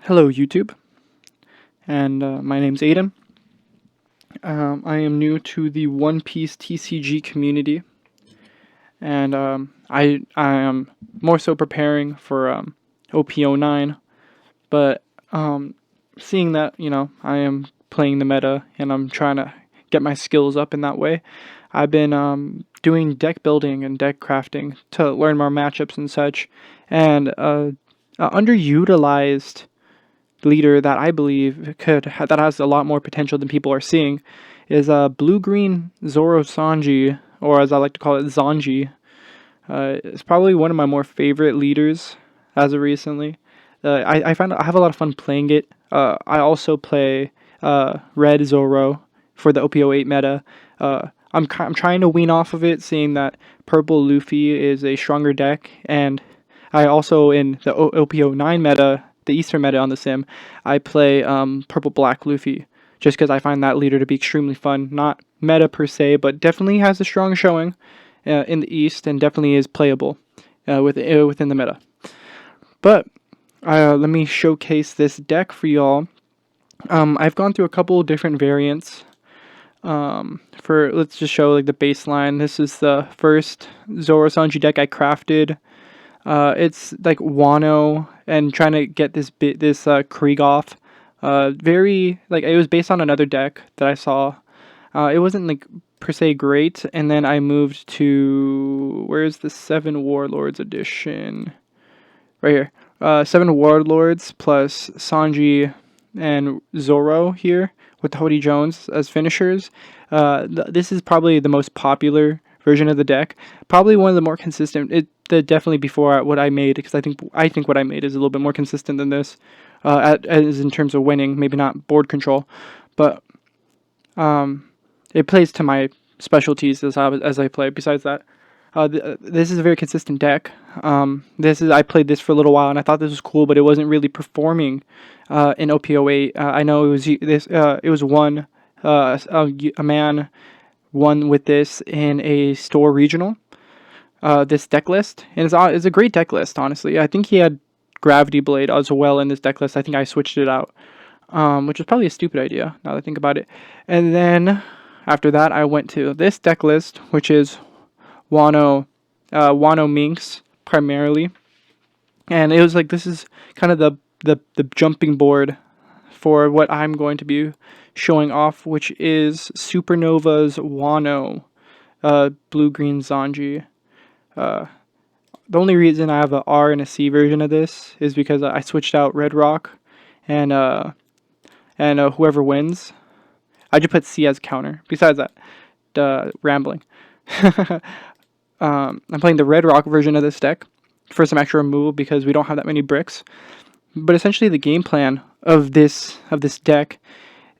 Hello, YouTube, and my name's Aiden. I am new to the One Piece TCG community, and I am more so preparing for OP09. But seeing that I am playing the meta and I'm trying to get my skills up in that way, I've been doing deck building and deck crafting to learn more matchups and such. And underutilized leader that I believe that has a lot more potential than people are seeing is blue green Zoro&Sanji, or as I like to call it, Zanji. It's probably one of my more favorite leaders as of recently. I find I have a lot of fun playing it. I also play red Zoro for the OP08 meta. I'm trying to wean off of it, seeing that purple Luffy is a stronger deck, and I also in the OP09 meta, the Eastern meta on the sim, I play purple black Luffy just because I find that leader to be extremely fun. Not meta per se, but definitely has a strong showing in the East and definitely is playable within the meta. But let me showcase this deck for y'all. I've gone through a couple different variants. Let's just show like the baseline. This is the first Zoro-Sanji deck I crafted. It's like Wano and trying to get this Krieg off. Very like it was based on another deck that I saw. It wasn't like per se great, and then I moved to where's the Seven Warlords edition? Right here. Seven Warlords plus Sanji and Zoro here with Hody Jones as finishers. This is probably the most popular version of the deck. Probably one of the more consistent. Definitely before what I made, because I think what I made is a little bit more consistent than this, as in terms of winning. Maybe not board control, but it plays to my specialties as I play. Besides that, this is a very consistent deck. I played this for a little while and I thought this was cool, but it wasn't really performing in OP08. I know it was this. It was one. A man won with this in a store regional. This deck list, and it's a great deck list. Honestly, I think he had Gravity Blade as well in this deck list. I think I switched it out, which was probably a stupid idea now that I think about it. And then after that, I went to this deck list, which is Wano Minx primarily, and it was like this is kind of the jumping board for what I'm going to be showing off, which is Supernova's Wano, blue green Zanji. The only reason I have a R and a C version of this is because I switched out Red Rock, and whoever wins, I just put C as counter. Besides that, rambling. I'm playing the Red Rock version of this deck for some extra removal because we don't have that many bricks. But essentially, the game plan of this deck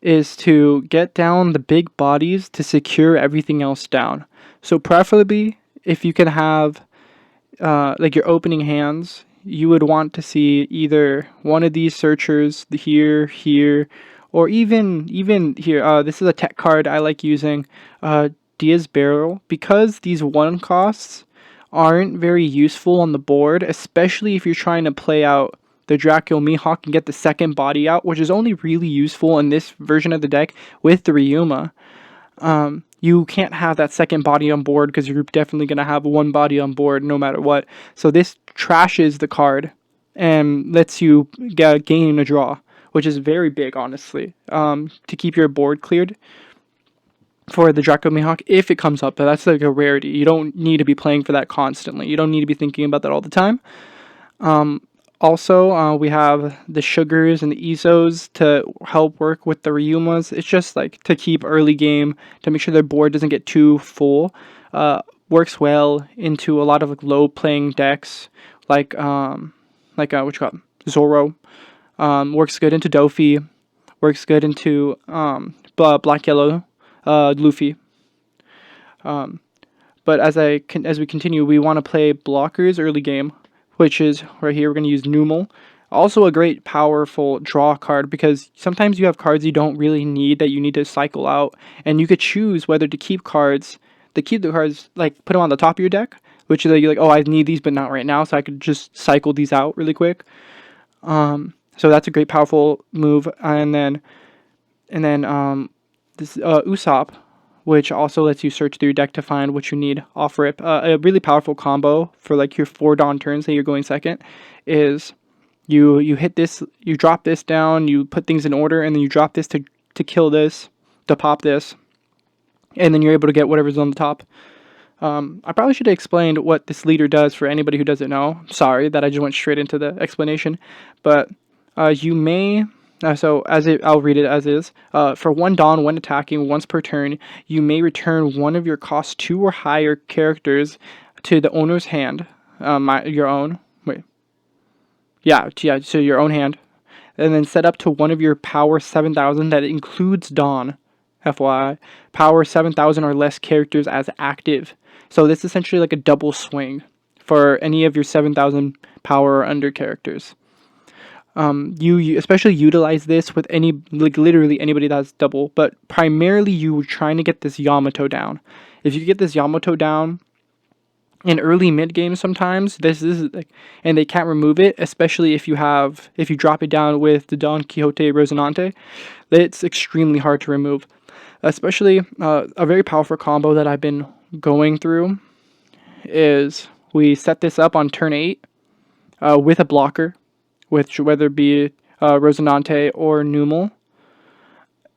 is to get down the big bodies to secure everything else down. So preferably, if you can have like your opening hands, you would want to see either one of these searchers here, or even here. This is a tech card I like using, Diaz Barrel, because these one costs aren't very useful on the board, especially if you're trying to play out the Dracula Mihawk and get the second body out, which is only really useful in this version of the deck with the Ryuma. You can't have that second body on board because you're definitely going to have one body on board no matter what. So this trashes the card and lets you gain a draw, which is very big, honestly, to keep your board cleared for the Draco Mihawk if it comes up. But that's like a rarity. You don't need to be playing for that constantly. You don't need to be thinking about that all the time. Also, we have the Sugars and the Izos to help work with the Ryumas. It's just like to keep early game, to make sure their board doesn't get too full. Works well into a lot of like low playing decks, like what you call it? Zoro. Works good into Dofi. Works good into Black Yellow Luffy. But as we continue, we want to play blockers early game, which is right here. We're going to use Numal. Also a great powerful draw card because sometimes you have cards you don't really need that you need to cycle out, and you could choose whether to keep cards. Keep the cards, like put them on the top of your deck, which is like, oh, I need these but not right now, so I could just cycle these out really quick. So that's a great powerful move. And then this Usopp, which also lets you search through your deck to find what you need off rip. A really powerful combo for like your 4 Dawn turns that you're going second is you hit this, you drop this down, you put things in order, and then you drop this to kill this, to pop this, and then you're able to get whatever's on the top. I probably should have explained what this leader does for anybody who doesn't know. Sorry that I just went straight into the explanation, but you may. I'll read it as is. For 1 Dawn, when attacking once per turn, you may return one of your cost 2 or higher characters to the owner's hand. Your own. Wait. Yeah. So your own hand, and then set up to one of your power 7,000 that includes Dawn. FYI, power 7,000 or less characters as active. So this is essentially like a double swing for any of your 7,000 power or under characters. You especially utilize this with literally anybody that's double, but primarily you are trying to get this Yamato down. If you get this Yamato down in early mid game, sometimes this is like, and they can't remove it, especially if you drop it down with the Don Quixote Rosinante, it's extremely hard to remove. Especially a very powerful combo that I've been going through is we set this up on turn 8 with a blocker, whether it be Rosinante or Numel,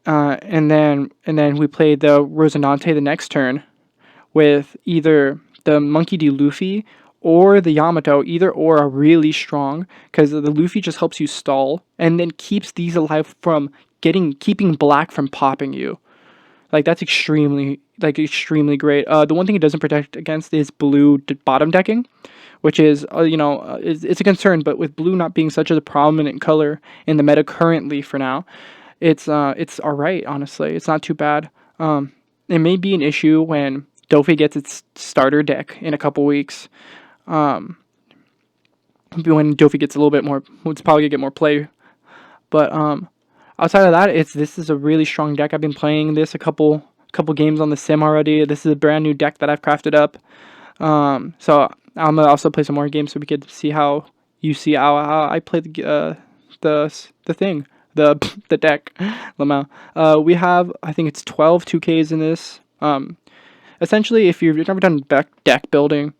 and then we play the Rosinante the next turn with either the Monkey D. Luffy or the Yamato. Either or are really strong because the Luffy just helps you stall and then keeps these alive from keeping black from popping you. Like that's extremely great. The one thing it doesn't protect against is blue bottom decking, which is it's a concern. But with blue not being such a prominent color in the meta currently for now, it's all right. Honestly, it's not too bad. It may be an issue when Dofi gets its starter deck in a couple weeks. When Dofi gets a little bit more, it's probably gonna get more play. But outside of that, this is a really strong deck. I've been playing this a couple games on the sim already. This is a brand new deck that I've crafted up. So I'm gonna also play some more games so we could see how I play the thing, the deck. Lamau. We have, I think it's 12 2Ks in this. Essentially, if you've never done deck building,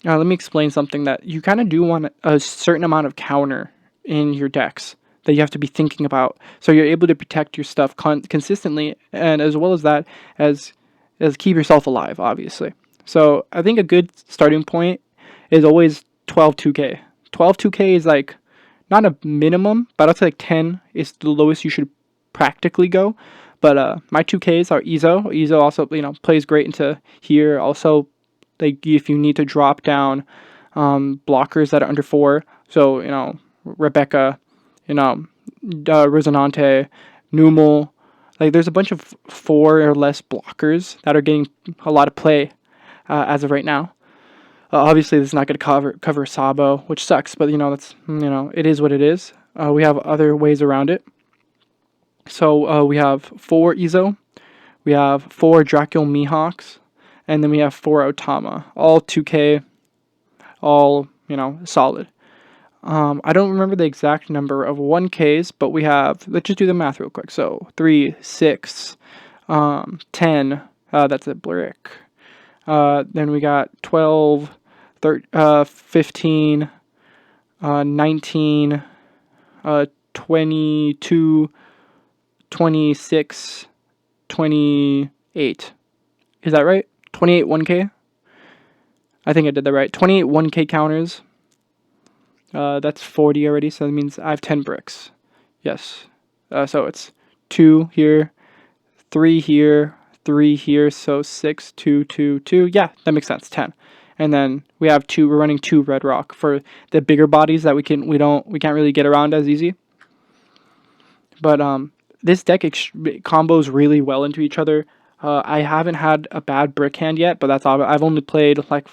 let me explain something that you kind of do want a certain amount of counter in your decks that you have to be thinking about, so you're able to protect your stuff consistently, and as well as that, as keep yourself alive, obviously. So I think a good starting point is always 12 2K. 12 2K is like not a minimum, but I'd say like 10 is the lowest you should practically go. But my 2Ks are Izo. Izo also plays great into here. Also, like if you need to drop down blockers that are under 4, so Rebecca, Rosinante, Numel, like there's a bunch of 4 or less blockers that are getting a lot of play as of right now. Obviously, this is not going to cover Sabo, which sucks, but that's it is what it is. We have other ways around it. So we have 4 Izo, we have 4 Dracul Mihawks, and then we have 4 Otama, all 2K, all solid. I don't remember the exact number of 1Ks, but we have, let's just do the math real quick. So 3, 6, 10, that's a brick. Then we got 12, 15, 19, 22, 26, 28. Is that right? 28 1K? I think I did that right. 28 1K counters. That's 40 already, so that means I have 10 bricks. Yes. So it's 2 here, 3 here, 3 here, so 6, 2, 2, 2. Yeah, that makes sense. 10. And then we have 2. We're running 2 red rock for the bigger bodies that we can't really get around as easy. But this deck combos really well into each other. I haven't had a bad brick hand yet, but that's all. I've only played like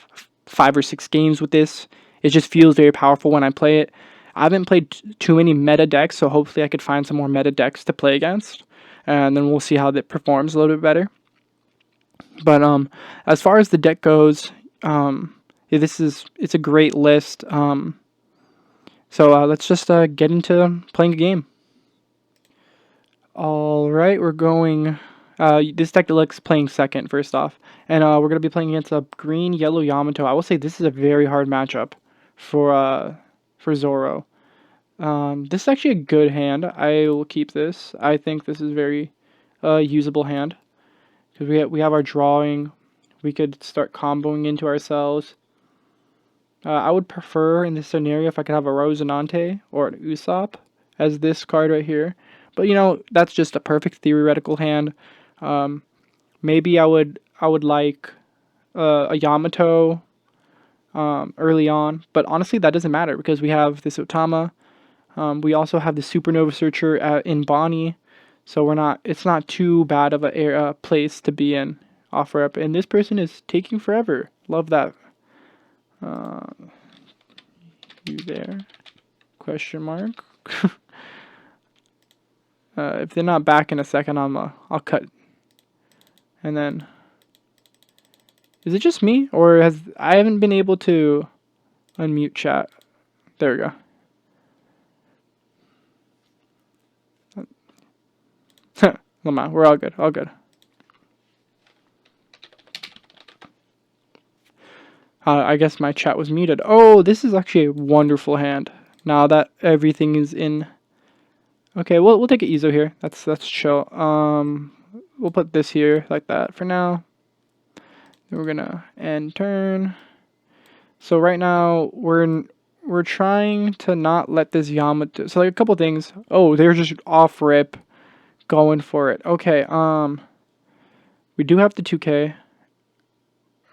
5 or 6 games with this. It just feels very powerful when I play it. I haven't played too many meta decks, so hopefully I could find some more meta decks to play against, and then we'll see how that performs a little bit better. But as far as the deck goes, it's a great list. So let's just get into playing a game. All right, we're going. This deck deluxe playing second first off, and we're gonna be playing against a green yellow Yamato. I will say this is a very hard matchup for Zoro. This is actually a good hand. I will keep this. I think this is very usable hand because we have our drawing. We could start comboing into ourselves. I would prefer in this scenario if I could have a Rosinante or an Usopp as this card right here. But that's just a perfect theoretical hand. Um, Maybe I would like a Yamato early on, but honestly that doesn't matter because we have this Otama. We also have the Supernova Searcher in Bonnie, so it's not too bad of a place to be in off rep. And this person is taking forever. Love that. You there? Question mark. If they're not back in a second, I'll cut. And then, is it just me or I haven't been able to unmute chat? There we go. Come on, we're all good. All good. I guess my chat was muted. Oh, this is actually a wonderful hand. Now that everything is in. Okay, we'll take it Izo here. That's chill. We'll put this here like that for now. Then we're gonna end turn. So right now we're trying to not let this Yamato. So like a couple things. Oh, they're just off rip, going for it. Okay. We do have the 2K.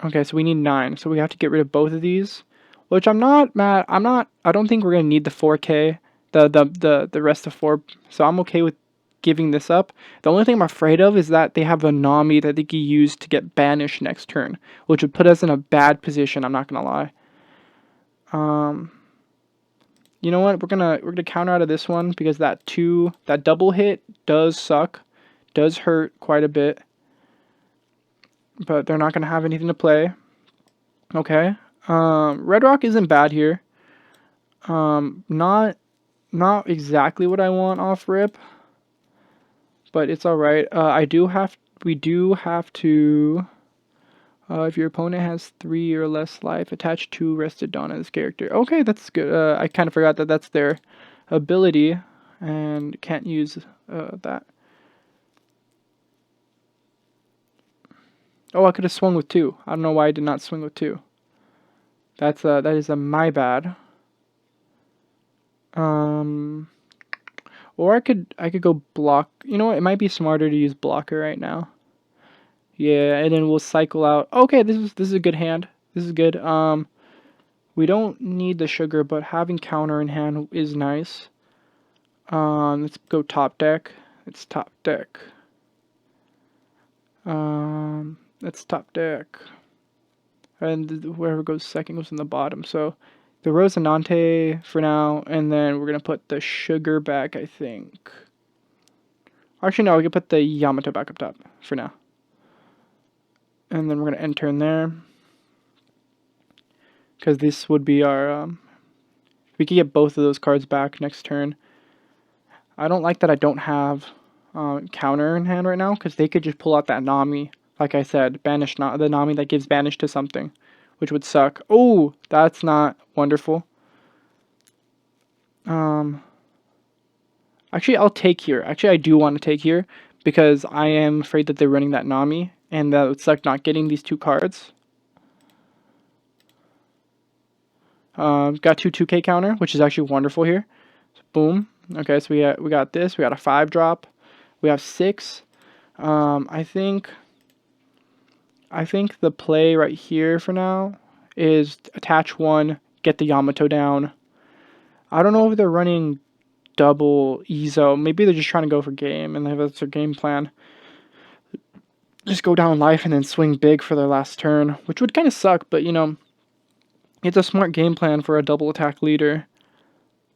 Okay, so we need 9. So we have to get rid of both of these, which I'm not mad. I don't think we're gonna need the 4K, the rest of 4. So I'm okay with giving this up. The only thing I'm afraid of is that they have a Nami that they can use to get banished next turn, which would put us in a bad position. I'm not gonna lie. You know what? We're gonna counter out of this one because that double hit does suck, does hurt quite a bit. But they're not gonna have anything to play. Okay. Red Rock isn't bad here. Not exactly what I want off rip, but it's all right. We do have to. If your opponent has 3 or less life, attach 2 rested Dawn as character. Okay, that's good. I kind of forgot that that's their ability, and can't use that. Oh, I could have swung with 2. I don't know why I did not swing with 2. That is my bad. Or I could go block. You know what? It might be smarter to use blocker right now. Yeah, and then we'll cycle out. Okay, this is a good hand. This is good. We don't need the sugar, but having counter in hand is nice. Let's go top deck. It's top deck. Let's top deck. And whoever goes second goes in the bottom. So the Rosinante for now, and then we're gonna put the sugar back, I think. Actually, no, we can put the Yamato back up top for now. And then we're gonna end turn there. Because this would be our, we could get both of those cards back next turn. I don't like that I don't have counter in hand right now, because they could just pull out that Nami, like I said, banish the Nami that gives banish to something, which would suck. Oh, that's not wonderful. Actually, I'll take here. Actually, I do want to take here, because I am afraid that they're running that Nami, and that would suck not getting these 2 cards. Got 2K counter, which is actually wonderful here. So boom. Okay, so we got this. We got a 5 drop. We have 6. I think the play right here for now is attach 1, get the Yamato down. I don't know if they're running double Izo. Maybe they're just trying to go for game, and that's their game plan. Just go down life and then swing big for their last turn, which would kind of suck, but it's a smart game plan for a double attack leader.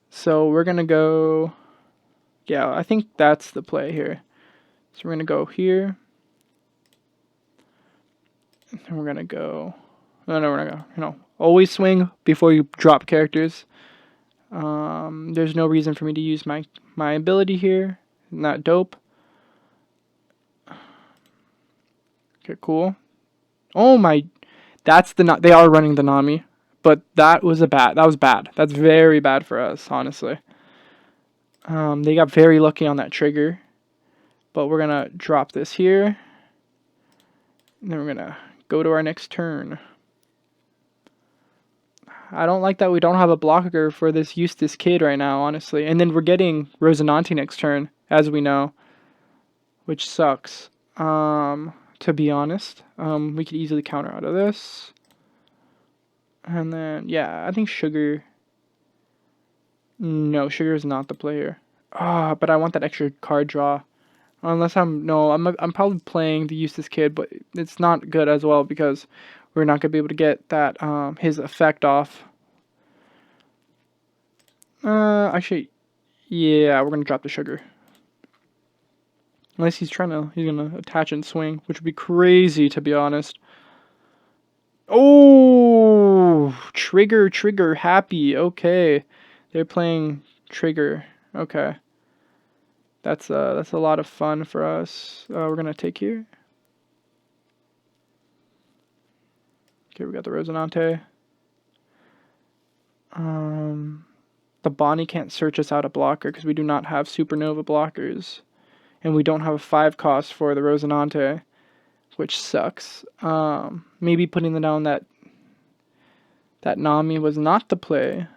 So we're gonna go. Yeah, I think that's the play here. So we're gonna go here. And we're gonna go. No, we're gonna go. Always swing before you drop characters. There's no reason for me to use my ability here. Not dope. Okay, cool. Oh my, that's they are running the Nami, but that was bad. That's very bad for us, honestly. They got very lucky on that trigger, but we're gonna drop this here, and then we're gonna go to our next turn. I don't like that we don't have a blocker for this Eustace kid right now, honestly. And then we're getting Rosinante next turn, as we know, which sucks. To be honest, we could easily counter out of this. And then, yeah, I think Sugar. No, Sugar is not the play here. But I want that extra card draw. Unless I'm probably playing the Eustace kid, but it's not good as well because we're not gonna be able to get that his effect off. Actually, yeah, we're gonna drop the Sugar. Unless he's gonna attach and swing, which would be crazy to be honest. Oh, trigger, happy. Okay, they're playing trigger. Okay, that's a lot of fun for us. We're gonna take here. Okay, we got the Rosinante. The Bonnie can't search us out a blocker because we do not have supernova blockers, and we don't have a 5 cost for the Rosinante, which sucks. Maybe putting down that Nami was not the play.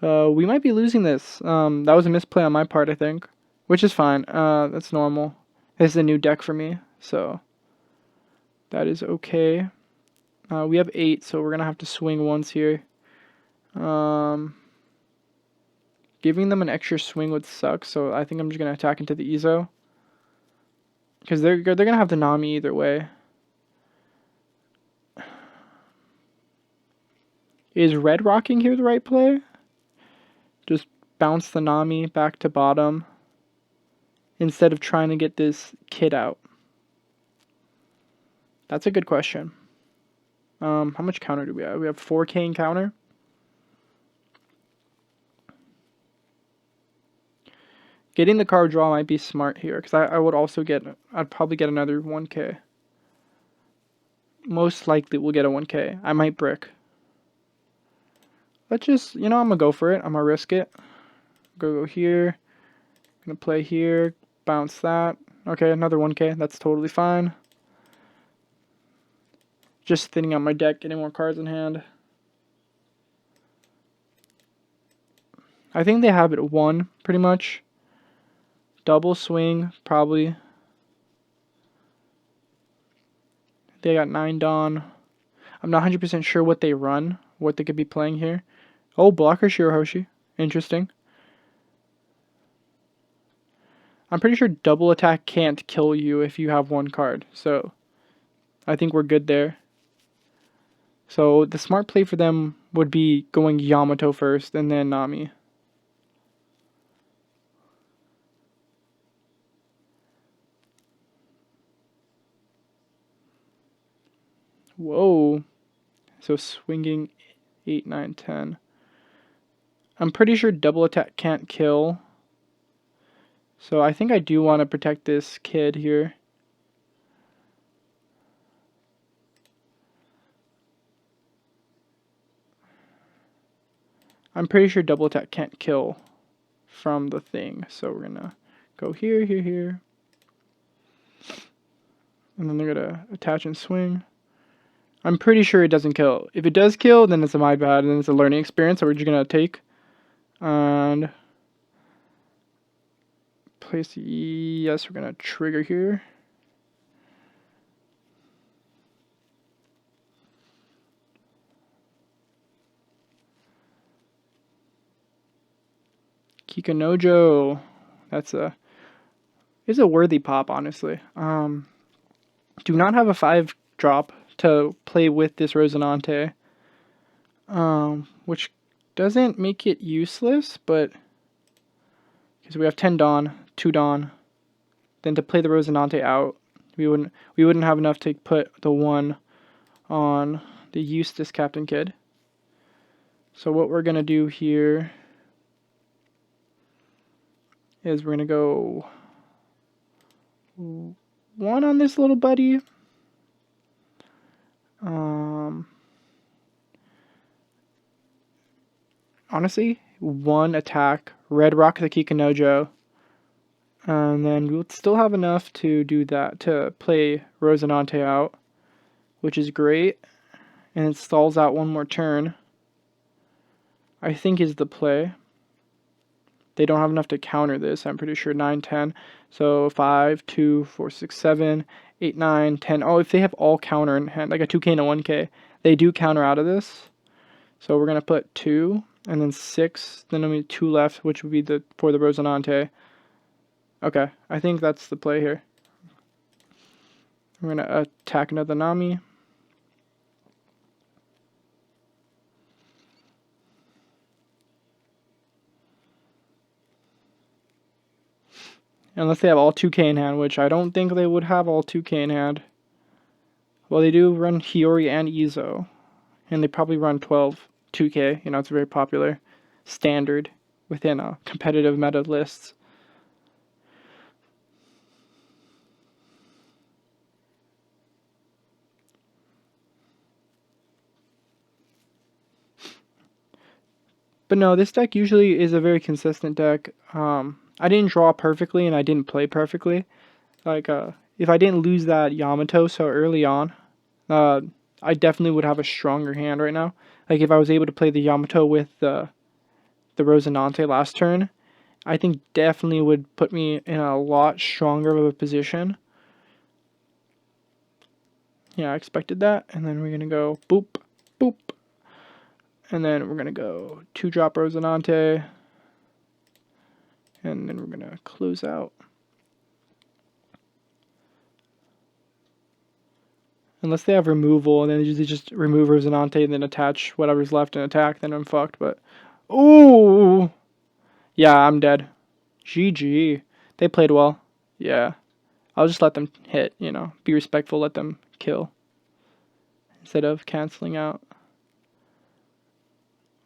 We might be losing this. That was a misplay on my part, I think, which is fine. That's normal. This is a new deck for me, so that is okay. We have 8, so we're gonna have to swing once here. Giving them an extra swing would suck, so I think I'm just gonna attack into the Ezo. Because they're gonna have the Nami either way. Is red rocking here the right play? Just bounce the Nami back to bottom instead of trying to get this kid out. That's a good question. How much counter do we have? We have 4K in counter. Getting the card draw might be smart here, because I'd probably get another 1K. Most likely we'll get a 1K. I might brick. Let's just, I'm gonna go for it. I'm gonna risk it. Go here. Gonna play here. Bounce that. Okay, another 1K. That's totally fine. Just thinning out my deck, getting more cards in hand. I think they have it at 1, pretty much. Double swing, probably. They got 9 Dawn. I'm not 100% sure what they run, what they could be playing here. Oh, blocker Shirahoshi. Interesting. I'm pretty sure double attack can't kill you if you have 1 card, so I think we're good there. So the smart play for them would be going Yamato first and then Nami. Whoa. So swinging 8, 9, 10. I'm pretty sure double attack can't kill. So I think I do want to protect this kid here. I'm pretty sure double attack can't kill from the thing. So we're gonna go here, here, here. And then they're gonna attach and swing. I'm pretty sure it doesn't kill. If it does kill, then it's my bad, and it's a learning experience that we're just gonna take. And place, yes, we're gonna trigger here. Kikanojo. Is a worthy pop, honestly. Do not have a 5 drop to play with this Rosinante. Which doesn't make it useless, but because we have 10 Dawn, 2 Dawn, then to play the Rosinante out, we wouldn't have enough to put the 1 on the Eustace Captain Kid. So what we're gonna do here is we're gonna go 1 on this little buddy. Honestly, 1 attack, Red Rock the Kikanojo, and then we'll still have enough to do that, to play Rosinante out, which is great, and it stalls out 1 more turn, I think is the play. They don't have enough to counter this, I'm pretty sure. 9, 10. So 5, 2, 4, 6, 7, 8, 9, 10. Oh, if they have all counter in hand, like a 2k and a 1k, they do counter out of this. So we're going to put 2, and then 6, then only 2 left, which would be for the Rosinante. Okay, I think that's the play here. We're going to attack another Nami. Unless they have all 2k in hand, which I don't think they would have all 2k in hand. Well, they do run Hiyori and Izo. And they probably run 12 2k. You know, it's very popular. Standard within competitive meta lists. But no, this deck usually is a very consistent deck. I didn't draw perfectly and I didn't play perfectly. Like, if I didn't lose that Yamato so early on, I definitely would have a stronger hand right now. Like, if I was able to play the Yamato with the Rosinante last turn, I think definitely would put me in a lot stronger of a position. Yeah, I expected that. And then we're going to go boop, boop. And then we're going to go 2-drop Rosinante. And then we're going to close out. Unless they have removal, and then they just remove Rosinante and then attach whatever's left and attack, then I'm fucked. But, ooh! Yeah, I'm dead. GG. They played well. Yeah. I'll just let them hit, you know. Be respectful, let them kill. Instead of canceling out.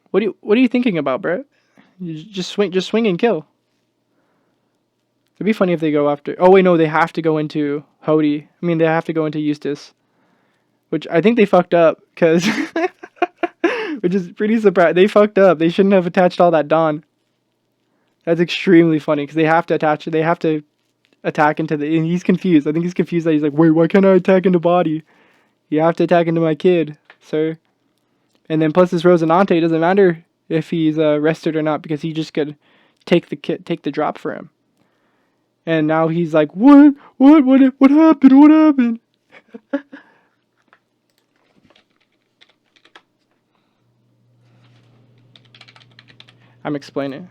What are you thinking about, Brett? You just swing and kill. It'd be funny if they go after... Oh, wait, no, they have to go into Hody. I mean, they have to go into Eustace. Which I think they fucked up, because... which is pretty surprising. They fucked up. They shouldn't have attached all that Dawn. That's extremely funny, because they have to attach... They have to attack into the... And he's confused. I think he's confused that he's like, wait, why can't I attack into body? You have to attack into my kid, sir. And then plus this Rosinante, it doesn't matter if he's rested or not, because he just could take the drop for him. And now he's like, what happened? What happened? I'm explaining.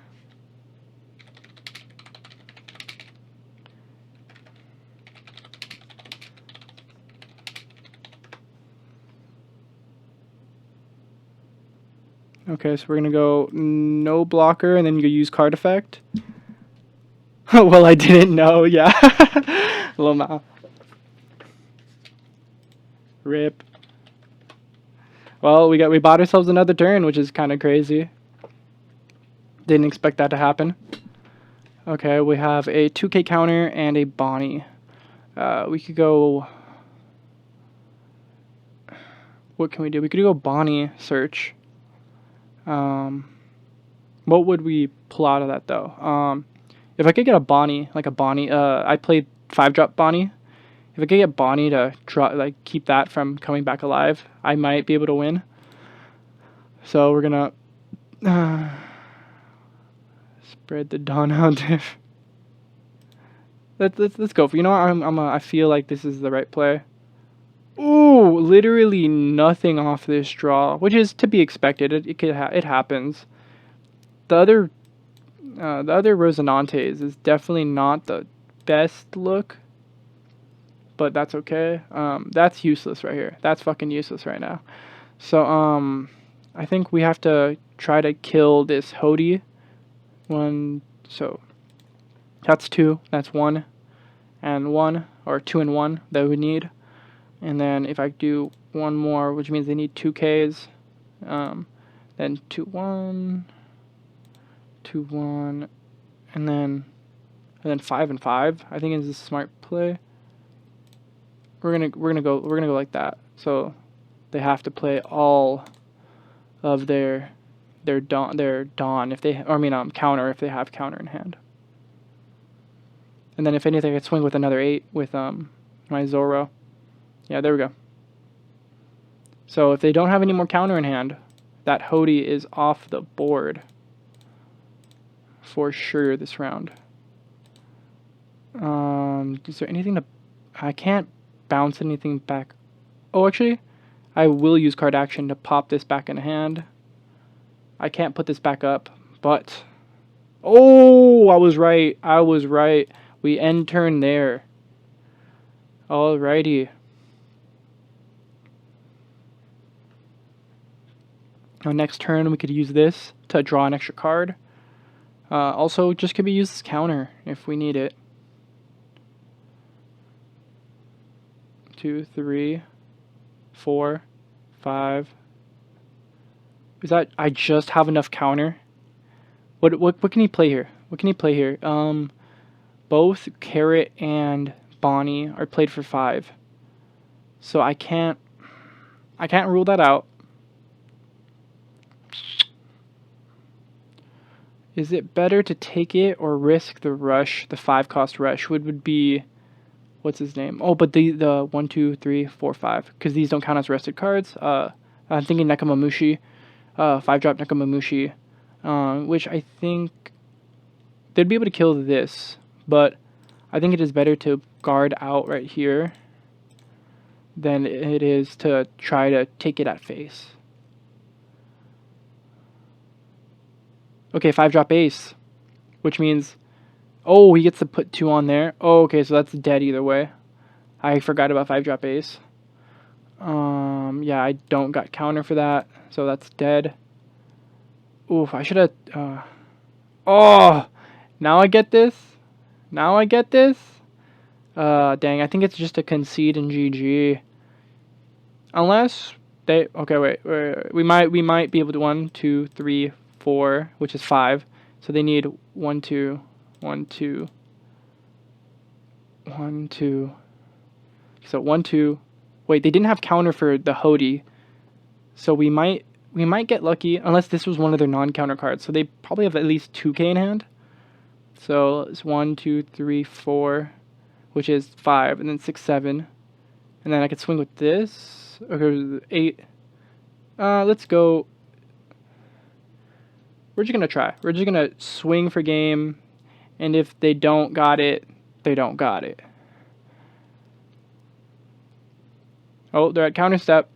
Okay, so we're gonna go no blocker, and then you use card effect. Well, I didn't know. Yeah, Loma. Rip. Well, we bought ourselves another turn, which is kind of crazy. Didn't expect that to happen. Okay, we have a 2k counter and a Bonnie. We could go... What can we do? We could go Bonnie search. What would we pull out of that, though? If I could get a Bonnie, like a Bonnie... I played 5-drop Bonnie. If I could get Bonnie to keep that from coming back alive, I might be able to win. So we're gonna... spread the Dawn out. Let's go. You know what? I feel like this is the right play. Ooh, literally nothing off this draw, which is to be expected. It happens. The other Rosinantes is definitely not the best look, but that's okay. That's useless right here. That's fucking useless right now. So I think we have to try to kill this Hody. So that's 2. That's 1 and 1, or 2 and 1 that we need. And then if I do 1 more, which means they need 2Ks, then then 2-1, 2-1, and then 5 and 5. I think is a smart play. We're gonna go like that. So they have to play all of their dawn if they, or I mean counter if they have counter in hand. And then if anything, I could swing with another 8 with my Zoro. Yeah, there we go. So if they don't have any more counter in hand, that Hody is off the board for sure this round. Is there anything to... I can't bounce anything back. Oh, actually, I will use card action to pop this back in hand. I can't put this back up, but... Oh, I was right. I was right. We end turn there. Alrighty. Now next turn we could use this to draw an extra card. Also, just could be used as counter if we need it. 2, 3, 4, 5. Is that... I just have enough counter? What can he play here? What can he play here? Both Carrot and Bonnie are played for 5. So I can't rule that out. Is it better to take it or risk the rush, the 5-cost rush? Would be, what's his name? Oh, but the 1, 2, 3, 4, 5, because these don't count as rested cards. I'm thinking Nekomamushi, 5-drop Nekomamushi, which I think they'd be able to kill this, but I think it is better to guard out right here than it is to try to take it at face. Okay, 5-drop ace, which means, oh, he gets to put 2 on there. Oh, okay, so that's dead either way. I forgot about 5-drop ace. Yeah, I don't got counter for that, so that's dead. Oof, I should have, oh, now I get this? Now I get this? Dang, I think it's just a concede in GG. Unless they, okay, wait, we might be able to 1, 2, 3, 4, which is 5. So they need 1, 2, 1, 2, 1, 2. So 1, 2. Wait, they didn't have counter for the Hody. So we might get lucky unless this was one of their non-counter cards. So they probably have at least 2k in hand. So it's 1, 2, 3, 4, which is 5, and then 6, 7. And then I could swing with this. Okay, 8. Let's go. We're just gonna try. We're just gonna swing for game, and if they don't got it, they don't got it. Oh, they're at counter step.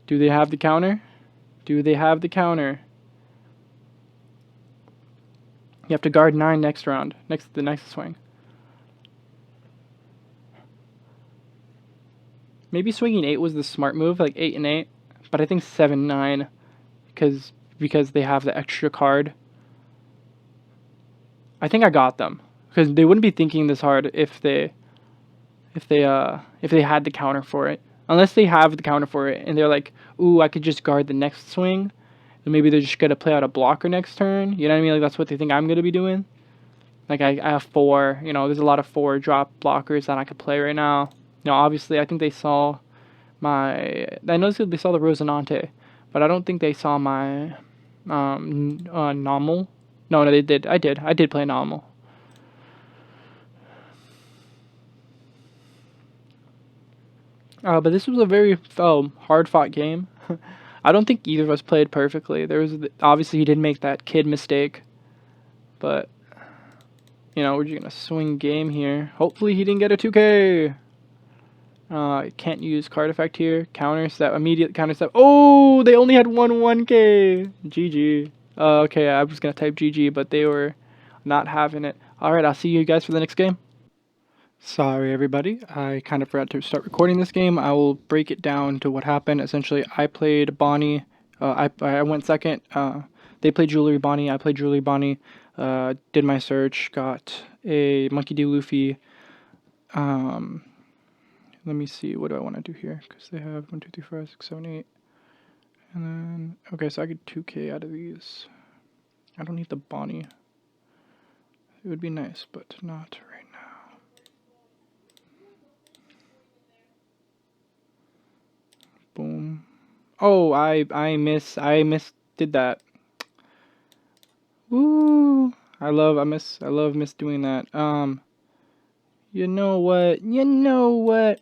Do they have the counter? Do they have the counter? You have to guard 9 next round. The next swing. Maybe swinging 8 was the smart move, like 8 and 8. But I think 7, 9, because they have the extra card. I think I got them, because they wouldn't be thinking this hard if they had the counter for it. Unless they have the counter for it and they're like, ooh, I could just guard the next swing. And maybe they're just gonna play out a blocker next turn. You know what I mean? Like that's what they think I'm gonna be doing. Like I have 4. You know, there's a lot of 4-drop blockers that I could play right now. You know, obviously I think they saw my. I noticed they saw the Rosinante, but I don't think they saw my normal. No, they did. I did play normal. But this was a very hard-fought game. I don't think either of us played perfectly. Obviously he did make that kid mistake, but you know, we're just gonna swing game here. Hopefully he didn't get a 2K. Can't use card effect here. Counter step, immediate counter step. Oh, they only had 1K. GG. Okay, I was gonna type GG, but they were not having it. All right, I'll see you guys for the next game. Sorry, everybody. I kind of forgot to start recording this game. I will break it down to what happened. Essentially, I played Bonnie. I went second. They played Jewelry Bonnie. I played Jewelry Bonnie. Did my search. Got a Monkey D. Luffy. Let me see. What do I want to do here? Because they have 1, 2, 3, 4, 5, 6, 7, 8. And then, okay, so I get 2k out of these. I don't need the Bonnie. It would be nice, but not right now. Boom. Oh, I did that. Woo! I love miss doing that. You know what? You know what?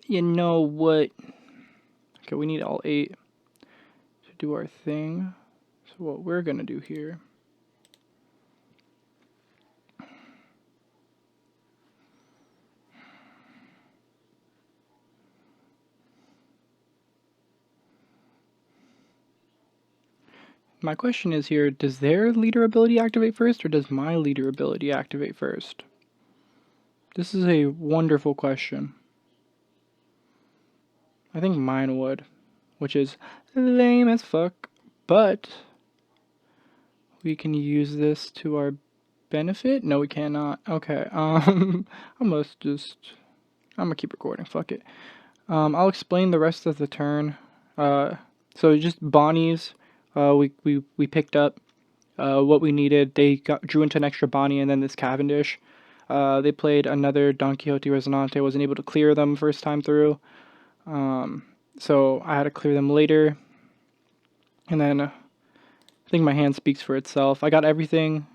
You know what? Okay, we need all 8 to do our thing. So what we're gonna do here. My question is here, does their leader ability activate first, or does my leader ability activate first? This is a wonderful question. I think mine would, which is lame as fuck, but we can use this to our benefit? No, we cannot. Okay, I'm gonna keep recording, fuck it. I'll explain the rest of the turn. So just Bonnies, we picked up what we needed. They drew into an extra Bonnie and then this Cavendish. They played another Don Quixote Resonante. Wasn't able to clear them first time through. So I had to clear them later. And then I think my hand speaks for itself. I got everything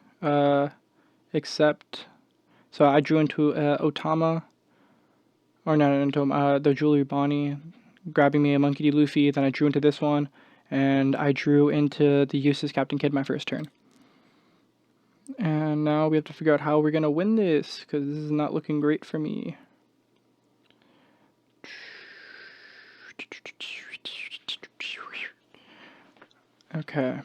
except... So I drew into Otama. Or not into the Jewelry Bonnie, grabbing me a Monkey D. Luffy. Then I drew into this one. And I drew into the Useless Captain Kid my first turn. And now we have to figure out how we're going to win this, because this is not looking great for me. Okay.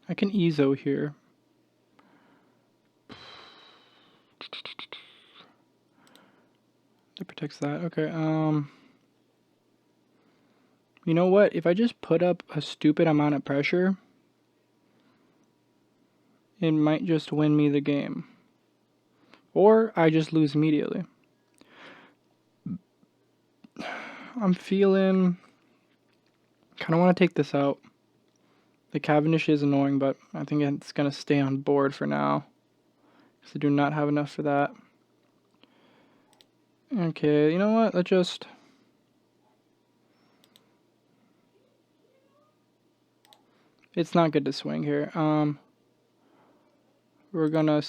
I can Ezo here. That protects that. Okay, you know what? If I just put up a stupid amount of pressure, it might just win me the game. Or I just lose immediately. I'm feeling... kind of want to take this out. The Cavendish is annoying, but I think it's going to stay on board for now. Because I do not have enough for that. Okay, you know what? Let's just... It's not good to swing here. We're gonna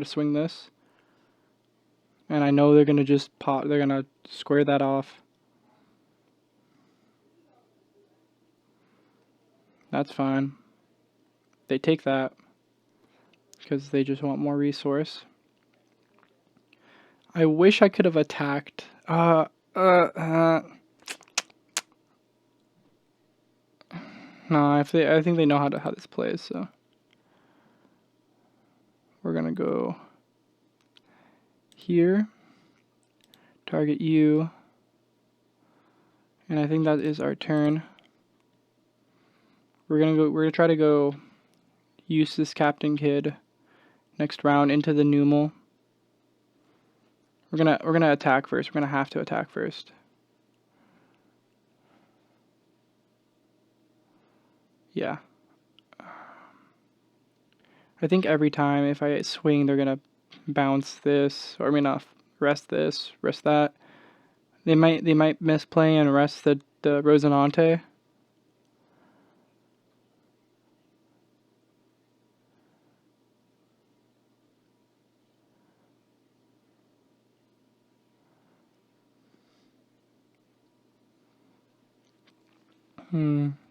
swing this. And I know they're gonna just pop, they're gonna square that off. That's fine. They take that because they just want more resource. I wish I could have attacked. No, I think they know how this plays, so we're gonna go here, target you, and I think that is our turn. We're gonna try to go use this Captain Kid next round into the Numal. We're gonna attack first. We're gonna have to attack first. Yeah. I think every time if I swing, they're gonna bounce this, or I mean, rest this, rest that. They might misplay and rest the Rosinante.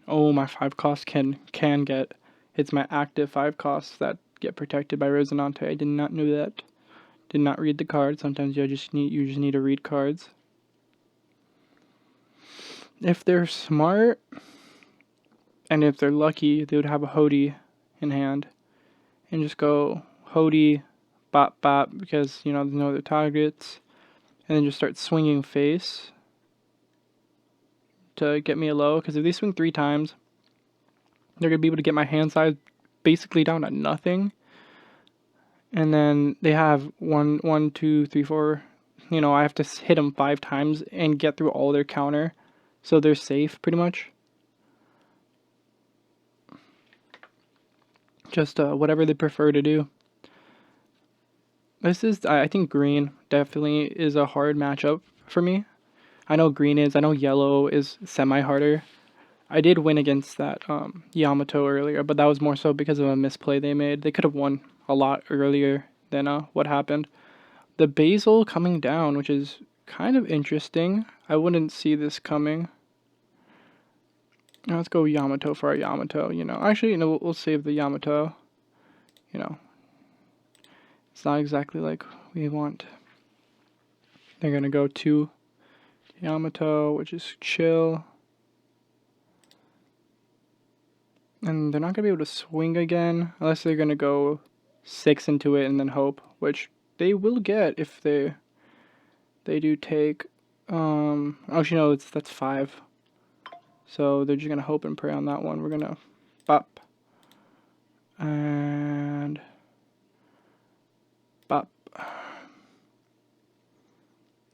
Oh, my 5 cost can get. It's my active 5 costs that get protected by Rosinante. I did not know that. Did not read the card. Sometimes you just need to read cards. If they're smart, and if they're lucky, they would have a Hody in hand, and just go Hody, bop bop, because you know they know their targets, and then just start swinging face to get me a low. Because if they swing 3 times, They're gonna be able to get my hand size basically down to nothing. And then they have one, two, three, four. You know, I have to hit them 5 times and get through all their counter, so they're safe pretty much. Just whatever they prefer to do. This is, I think green definitely is a hard matchup for me. I know green is, I know yellow is semi-harder. I did win against that Yamato earlier, but that was more so because of a misplay they made. They could have won a lot earlier than what happened. The basil coming down, which is kind of interesting. I wouldn't see this coming. Now let's go Yamato for our Yamato, you know. Actually, you know, we'll save the Yamato. You know, it's not exactly like we want. They're going to go to Yamato, which is chill. And they're not going to be able to swing again, unless they're going to go 6 into it and then hope, which they will get if they do take, actually no, that's 5. So they're just going to hope and pray on that one. We're going to bop. And bop.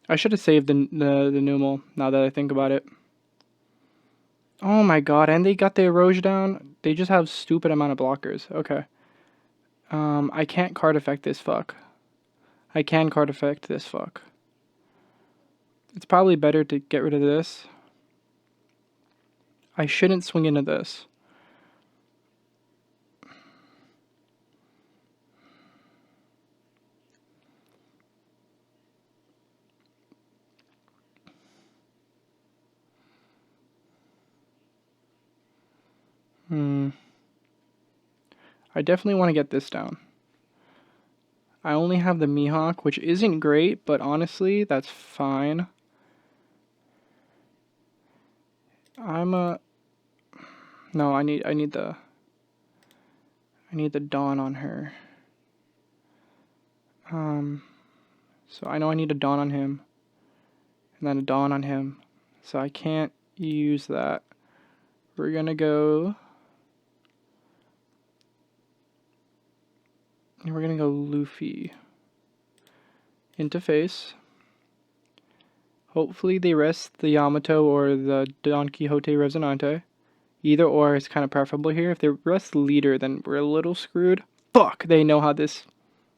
I should have saved the Numel, now that I think about it. Oh my god, and they got the erosion down. They just have stupid amount of blockers. Okay. I can't card effect this fuck. I can card effect this fuck. It's probably better to get rid of this. I shouldn't swing into this. I definitely want to get this down. I only have the Mihawk, which isn't great, but honestly, that's fine. No, I need the Dawn on her. So I know I need a Dawn on him, and then a Dawn on him. So I can't use that. We're gonna go. We're gonna go Luffy. Interface. Hopefully they rest the Yamato or the Don Quixote Resonante. Either or is kind of preferable here. If they rest leader, then we're a little screwed. Fuck, they know how this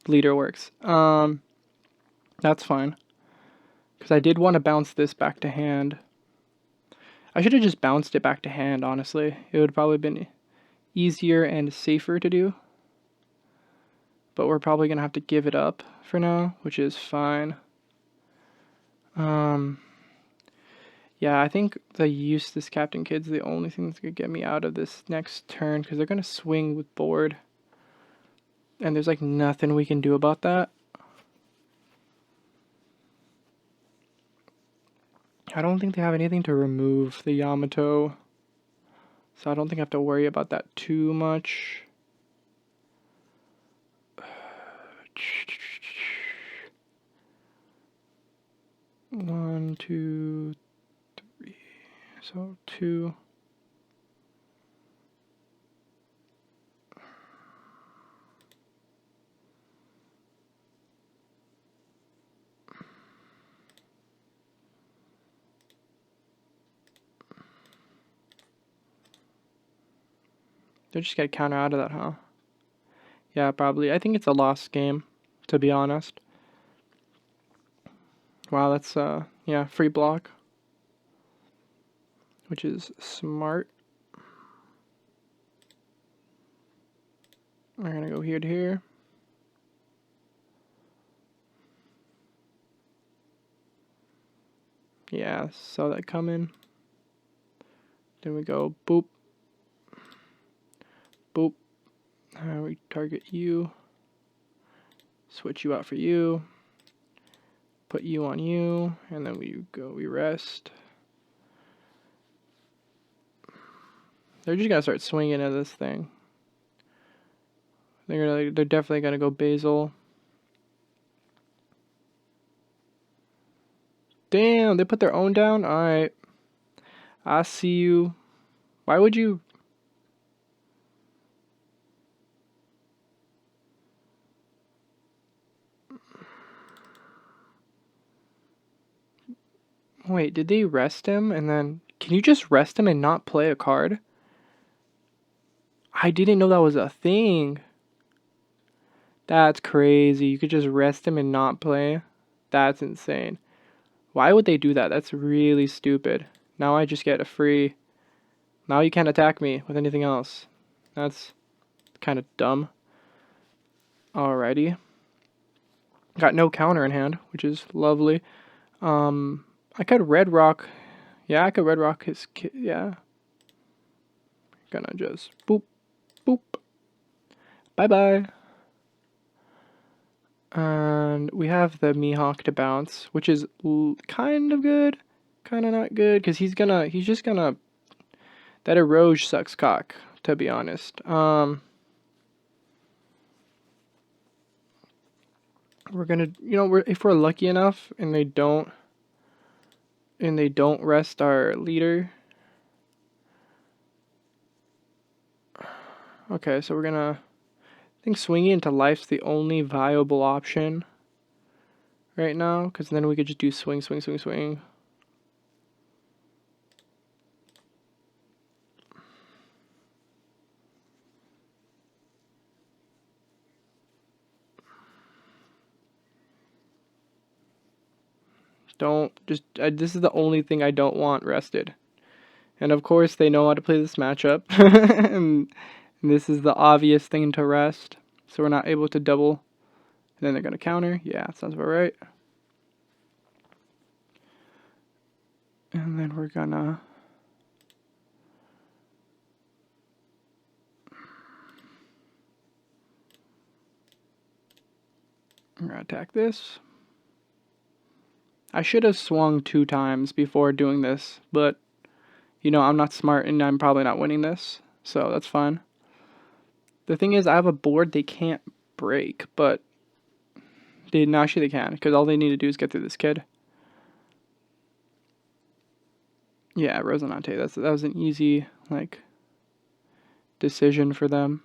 leader works. That's fine. Because I did want to bounce this back to hand. I should have just bounced it back to hand, honestly. It would probably been easier and safer to do. But we're probably going to have to give it up for now, which is fine. Yeah, I think the Eustace Captain Kid's the only thing that's going to get me out of this next turn, because they're going to swing with board. And there's like nothing we can do about that. I don't think they have anything to remove the Yamato. So I don't think I have to worry about that too much. One, two, three. So 2. They're just gonna counter out of that, huh? Yeah, probably. I think it's a lost game, to be honest. Wow, that's yeah, free block, which is smart. We're gonna go here to here. Yeah, saw that coming. Then we go boop, boop. We target you. Switch you out for you. Put you on you, and then we rest. They're just gonna start swinging at this thing. They're definitely gonna go basil. Damn, they put their own down? Alright. I see you. Why would you? Wait, did they rest him and then... Can you just rest him and not play a card? I didn't know that was a thing. That's crazy. You could just rest him and not play. That's insane. Why would they do that? That's really stupid. Now I just get a free... Now you can't attack me with anything else. That's kind of dumb. Alrighty. Got no counter in hand, which is lovely. I could Red Rock. Yeah, I could Red Rock his kid. Yeah. Gonna just boop, boop. Bye-bye. And we have the Mihawk to bounce, which is kind of good, kind of not good, because he's just gonna, that Eroge sucks cock, to be honest. We're gonna, if we're lucky enough and they don't rest our leader. Okay, so we're gonna, I think swinging into life's the only viable option right now, because then we could just do swing, swing, swing, swing. This is the only thing I don't want rested. And of course they know how to play this matchup. and this is the obvious thing to rest. So we're not able to double. And then they're going to counter. Yeah, sounds about right. And then we're gonna... I'm gonna attack this. I should have swung 2 times before doing this, but I'm not smart and I'm probably not winning this, so that's fine. The thing is, I have a board they can't break, but actually they can, because all they need to do is get through this kid. Yeah, Rosinante, that was an easy, decision for them.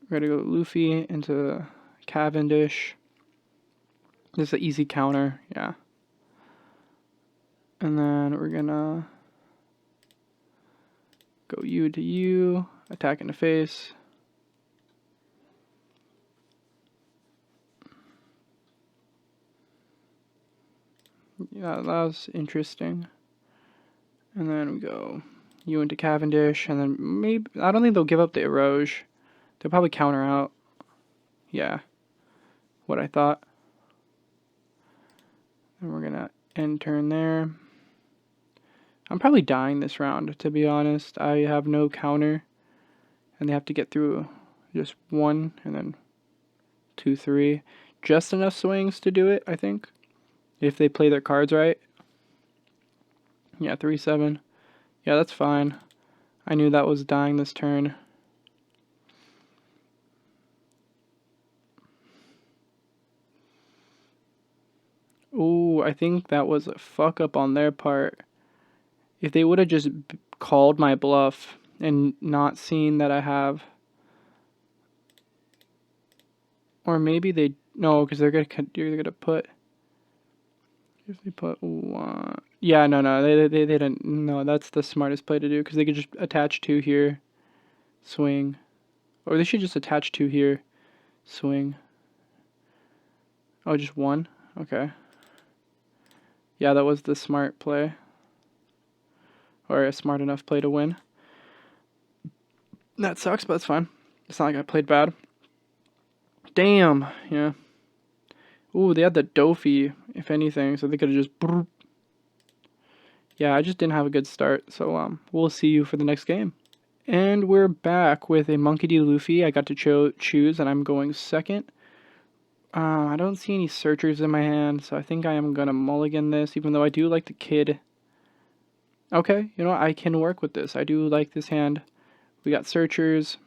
We're gonna go Luffy into Cavendish. This is an easy counter, yeah. And then we're gonna go U to U, attack in the face. Yeah, that was interesting. And then we go U into Cavendish, and then maybe, I don't think they'll give up the Eroge. They'll probably counter out. Yeah, what I thought. And we're gonna end turn there. I'm probably dying this round, to be honest. I have no counter, and they have to get through just 1, and then 2, 3. Just enough swings to do it, I think, if they play their cards right. Yeah, 3, 7. Yeah, that's fine. I knew that was dying this turn. Ooh, I think that was a fuck up on their part. If they would have just called my bluff and not seen that I have... Or maybe they... No, because they're gonna put... If they put 1... Yeah, no, they didn't... No, that's the smartest play to do, because they could just attach 2 here, swing. Or they should just attach 2 here, swing. Oh, just 1? Okay. Yeah, that was the smart play. Or a smart enough play to win. That sucks, but it's fine. It's not like I played bad. Damn, yeah. Ooh, they had the Dofi, if anything, so they could have just... Yeah, I just didn't have a good start, so we'll see you for the next game. And we're back with a Monkey D. Luffy. I got to choose, and I'm going second. I don't see any searchers in my hand, so I think I am going to mulligan this, even though I do like the kid. Okay, you know what? I can work with this. I do like this hand. We got searchers.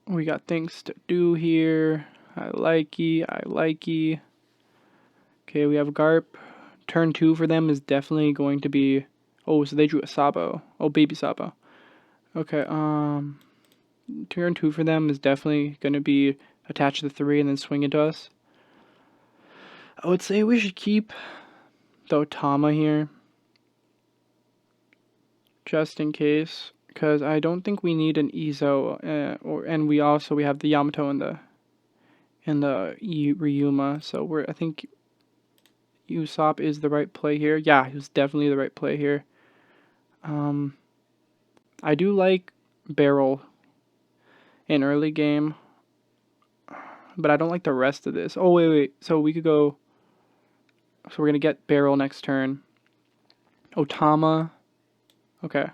We got things to do here. I likey. Okay, we have Garp. Turn 2 for them is definitely going to be... Oh, so they drew a Sabo. Oh, baby Sabo. Okay, turn 2 for them is definitely going to be attach the 3 and then swing into us. I would say we should keep the Otama here, just in case, because I don't think we need an Izo, and we have the Yamato and the Ryuma, so I think Usopp is the right play here. Yeah, he was definitely the right play here. I do like Barrel in early game, but I don't like the rest of this. Oh, wait. So we could go... So we're going to get Barrel next turn. Otama. Okay.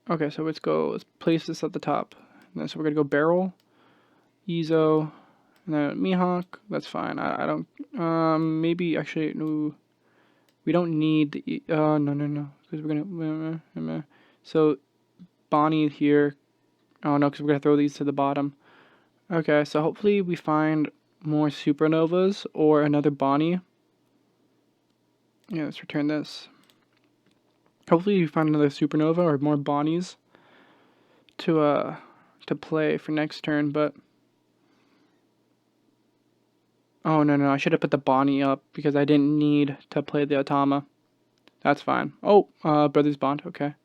Okay, so let's place this at the top. And then, so we're going to go Barrel, Izo, and then Mihawk. That's fine. I don't... maybe, actually, no... We don't need the... no. Because we're going to... So, Bonnie here. Oh, no, because we're going to throw these to the bottom. Okay, so hopefully we find more supernovas or another Bonnie. Yeah, let's return this. Hopefully we find another supernova or more Bonnies to play for next turn, but... Oh, no, I should have put the Bonnie up because I didn't need to play the Otama. That's fine. Oh, Brothers Bond, okay.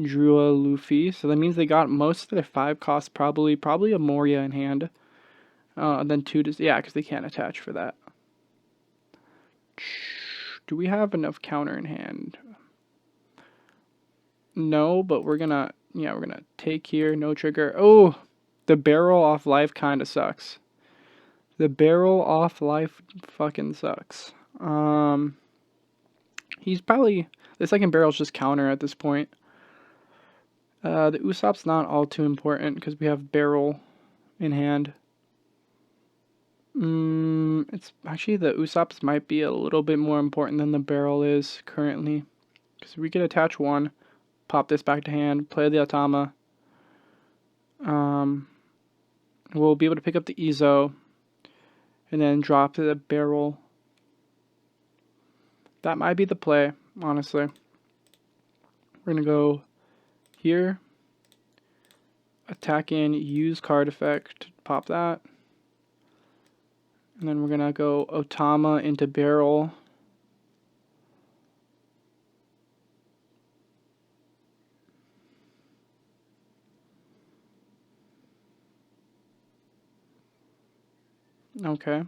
Drew a Luffy, so that means they got most of their 5 costs, probably a Moria in hand. And then 2 yeah, because they can't attach for that. Do we have enough counter in hand? No, but we're gonna take here, no trigger. Oh, the barrel off life kind of sucks. The barrel off life fucking sucks. He's probably, the second barrel's just counter at this point. The Usopp's not all too important because we have barrel in hand. It's actually, the Usopp's might be a little bit more important than the barrel is currently. Because we could attach 1, pop this back to hand, play the Otama. We'll be able to pick up the Izo, and then drop the barrel. That might be the play, honestly. We're going to go here, attack in, use card effect, pop that. And then we're going to go Otama into barrel. Okay.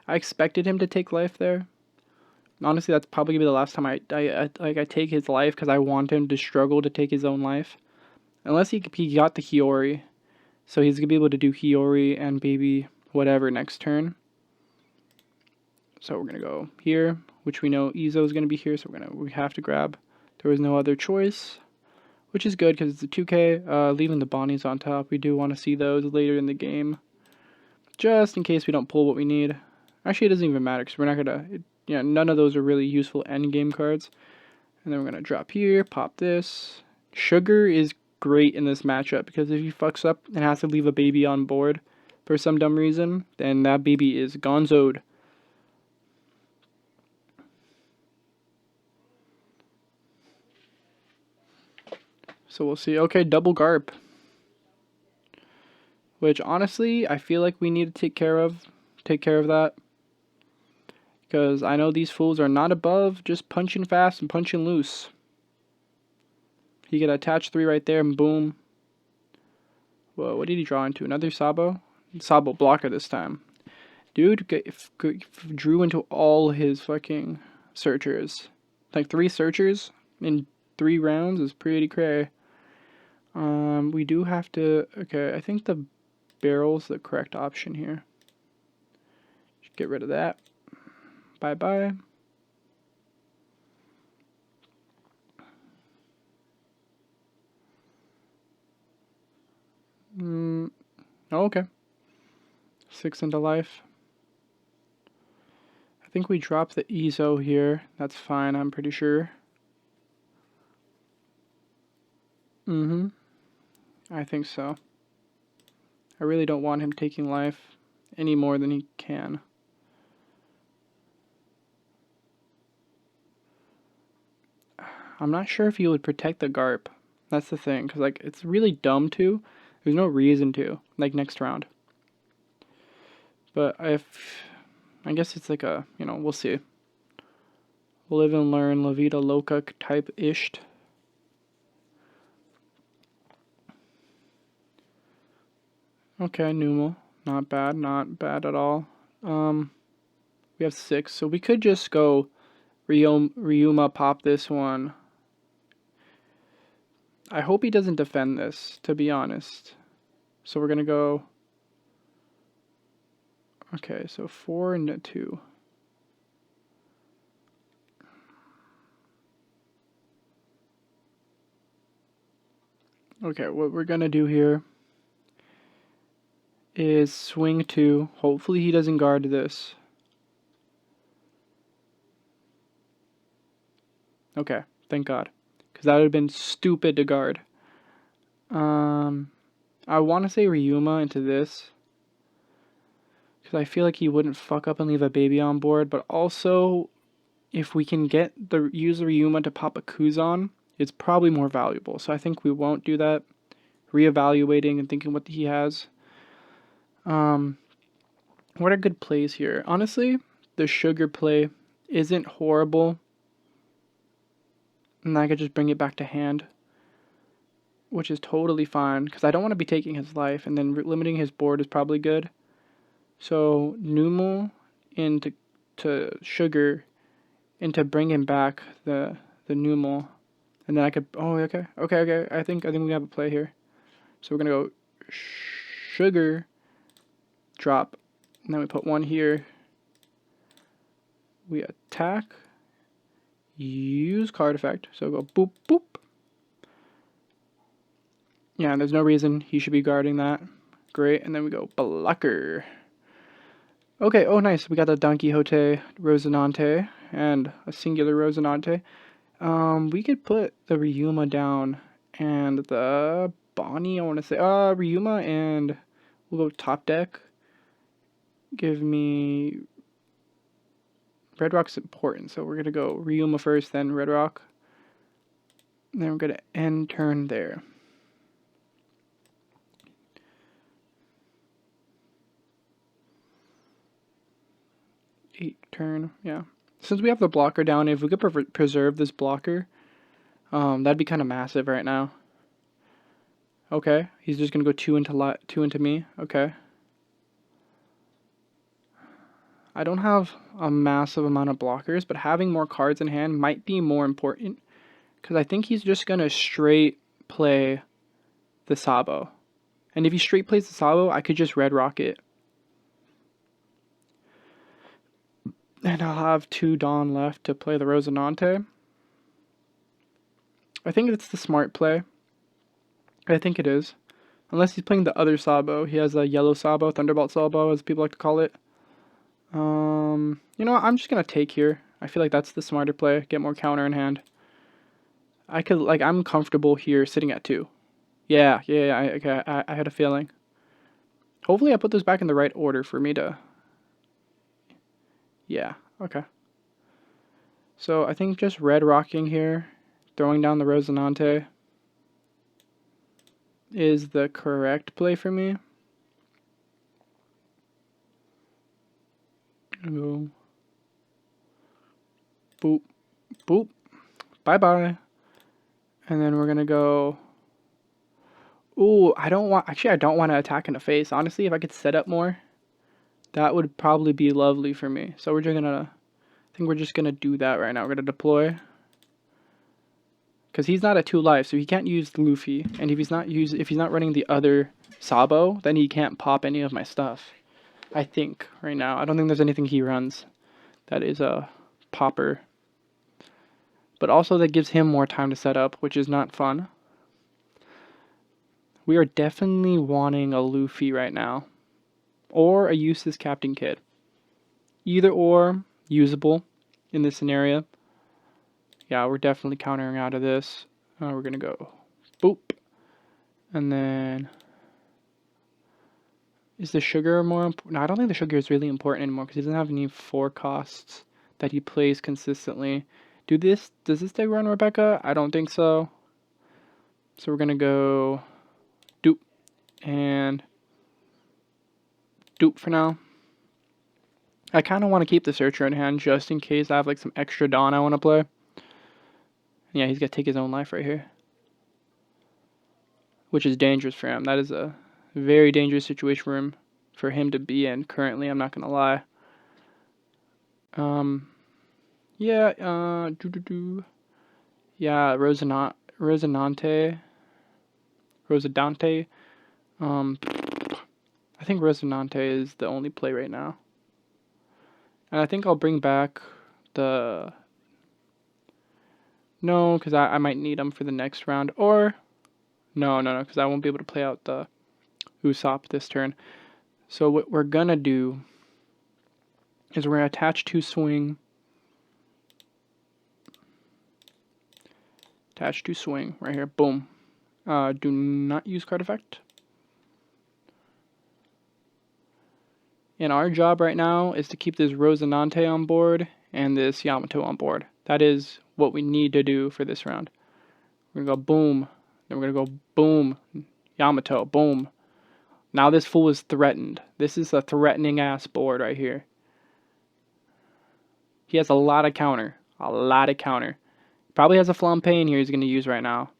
I expected him to take life there. Honestly, that's probably gonna be the last time I take his life because I want him to struggle to take his own life. Unless he got the Hiyori. So he's gonna be able to do Hiyori and baby whatever next turn. So we're gonna go here, which we know Izo is gonna be here, so we have to grab. There was no other choice, which is good because it's a 2K. Leaving the Bonnies on top. We do want to see those later in the game, just in case we don't pull what we need. Actually, it doesn't even matter because we're not gonna. None of those are really useful end game cards. And then we're gonna drop here, pop this. Sugar is great in this matchup because if he fucks up and has to leave a baby on board for some dumb reason, then that baby is gonzoed. So we'll see. Okay, double Garp. Which honestly, I feel like we need to take care of that. Because I know these fools are not above just punching fast and punching loose. He could attach 3 right there and boom. Whoa, what did he draw into? Another Sabo? Sabo blocker this time. Dude drew into all his fucking searchers. Like 3 searchers in 3 rounds is pretty cray. We do have to... Okay, I think the barrel's the correct option here. Get rid of that. Bye-bye. Oh, okay. 6 into life. I think we drop the Izo here. That's fine, I'm pretty sure. I think so. I really don't want him taking life any more than he can. I'm not sure if he would protect the Garp. That's the thing, because like it's really dumb to. There's no reason to, like next round. But if I guess it's like a, you know, we'll see. Live and learn, La Vida Loca type-ish. Okay, Numal. Not bad, not bad at all. We have 6, so we could just go Ryuma pop this one. I hope he doesn't defend this, to be honest. So we're gonna go... Okay, so 4 and 2. Okay, what we're gonna do here is swing 2. Hopefully he doesn't guard this. Okay, thank God. Because that would have been stupid to guard. I want to say Ryuma into this. Because I feel like he wouldn't fuck up and leave a baby on board. But also, if we can use the Ryuma to pop a Kuzan, it's probably more valuable. So I think we won't do that. Reevaluating and thinking what he has. What are good plays here? Honestly, the sugar play isn't horrible. And I could just bring it back to hand, which is totally fine, because I don't want to be taking his life, and then limiting his board is probably good. So, Numal into sugar, and to bring him back the Numal, and then I could, oh, okay, I think we have a play here. So we're going to go sugar, drop, and then we put 1 here. We attack, use card effect, so go boop, boop. Yeah, and there's no reason he should be guarding that. Great, and then we go blocker. Okay, oh nice, we got the Don Quixote Rosinante and a singular Rosinante. We could put the Ryuma down and the Bonnie, I want to say, Ryuma, and we'll go top deck. Give me... Red Rock's important, so we're going to go Ryuma first, then Red Rock. And then we're going to end turn there. Turn, yeah. Since we have the blocker down, if we could preserve this blocker, that'd be kind of massive right now. Okay, he's just gonna go 2 into me. Okay. I don't have a massive amount of blockers, but having more cards in hand might be more important, because I think he's just gonna straight play the Sabo, and if he straight plays the Sabo, I could just Red Rock it. And I'll have 2 Dawn left to play the Rosinante. I think it's the smart play. I think it is. Unless he's playing the other Sabo. He has a yellow Sabo, Thunderbolt Sabo, as people like to call it. You know what? I'm just going to take here. I feel like that's the smarter play. Get more counter in hand. I'm comfortable here sitting at 2. Yeah, I had a feeling. Hopefully I put this back in the right order for me to... Yeah, okay. So I think just red rocking here, throwing down the Rosinante is the correct play for me. Go boop, boop, bye-bye. And then we're gonna go... Ooh, I don't want to attack in the face. Honestly, if I could set up more, that would probably be lovely for me. So we're just gonna... I think we're just gonna do that right now. We're gonna deploy. Because he's not at 2 life, so he can't use Luffy. And if he's not running the other Sabo, then he can't pop any of my stuff. I think, right now. I don't think there's anything he runs that is a popper. But also that gives him more time to set up, which is not fun. We are definitely wanting a Luffy right now. Or a useless Captain Kid. Either or, usable in this scenario. Yeah, we're definitely countering out of this. We're going to go boop. And then... Is the sugar more important? No, I don't think the sugar is really important anymore because he doesn't have any 4 costs that he plays consistently. Does this deck run Rebecca? I don't think so. So we're going to go dupe and dupe for now. I kind of want to keep the Searcher in hand just in case I have like some extra Dawn I want to play. Yeah, he's got to take his own life right here, which is dangerous for him. That is a very dangerous situation for him to be in currently. I'm not gonna lie. Yeah. Yeah, Rosinante. I think Rosinante is the only play right now. And I think I'll bring back the... No, because I might need them for the next round. Or... No, because I won't be able to play out the Usopp this turn. So what we're going to do is we're going to attach to swing. Attach to swing right here. Boom. Do not use card effect. And our job right now is to keep this Rosinante on board and this Yamato on board. That is what we need to do for this round. We're going to go boom. Then we're going to go boom. Yamato. Boom. Now this fool is threatened. This is a threatening ass board right here. He has a lot of counter. A lot of counter. Probably has a Flampe in here he's going to use right now.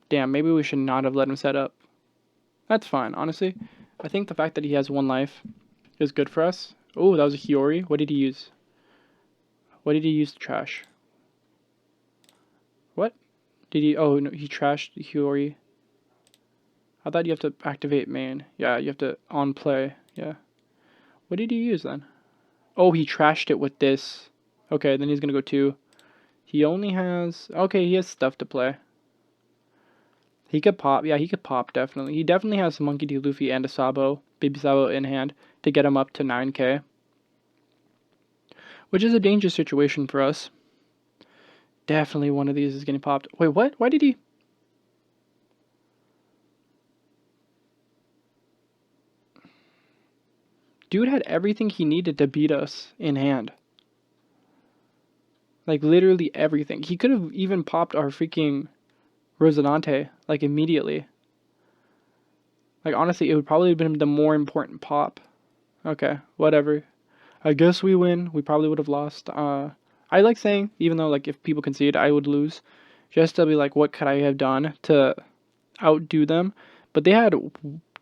Damn, maybe we should not have let him set up. That's fine, honestly. I think the fact that he has 1 life is good for us. Oh, that was a Hiyori. What did he use? What did he use to trash? What? Did he... Oh, no, he trashed the Hiyori. I thought you have to activate main. Yeah, you have to on play. Yeah. What did he use then? Oh, he trashed it with this. Okay, then he's going to go 2. He only has... Okay, he has stuff to play. He could pop. Yeah, he could pop, definitely. He definitely has Monkey D. Luffy and a Sabo, Baby Sabo in hand to get him up to 9k. Which is a dangerous situation for us. Definitely one of these is getting popped. Wait, what? Why did he... Dude had everything he needed to beat us in hand. Like, literally everything. He could have even popped our freaking Rosinante, like, immediately. Like, honestly, it would probably have been the more important pop. Okay, whatever. I guess we win. We probably would have lost. I like saying, even though, like, if people concede, I would lose. Just to be like, what could I have done to outdo them? But they had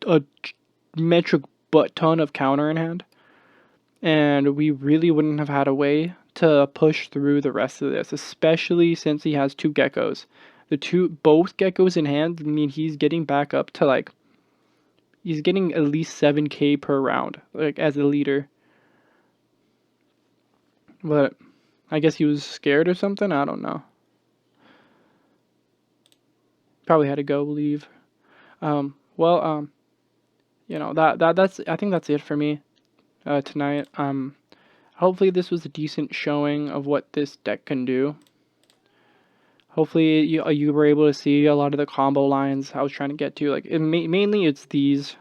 a metric butt ton of counter in hand. And we really wouldn't have had a way to push through the rest of this, especially since he has 2 geckos. Both geckos in hand mean he's getting back up to like, he's getting at least 7k per round, like as a leader. But I guess he was scared or something. I don't know. Probably had to go leave. You know, that's I think that's it for me tonight. Hopefully this was a decent showing of what this deck can do. Hopefully you were able to see a lot of the combo lines I was trying to get to. Like mainly it's these,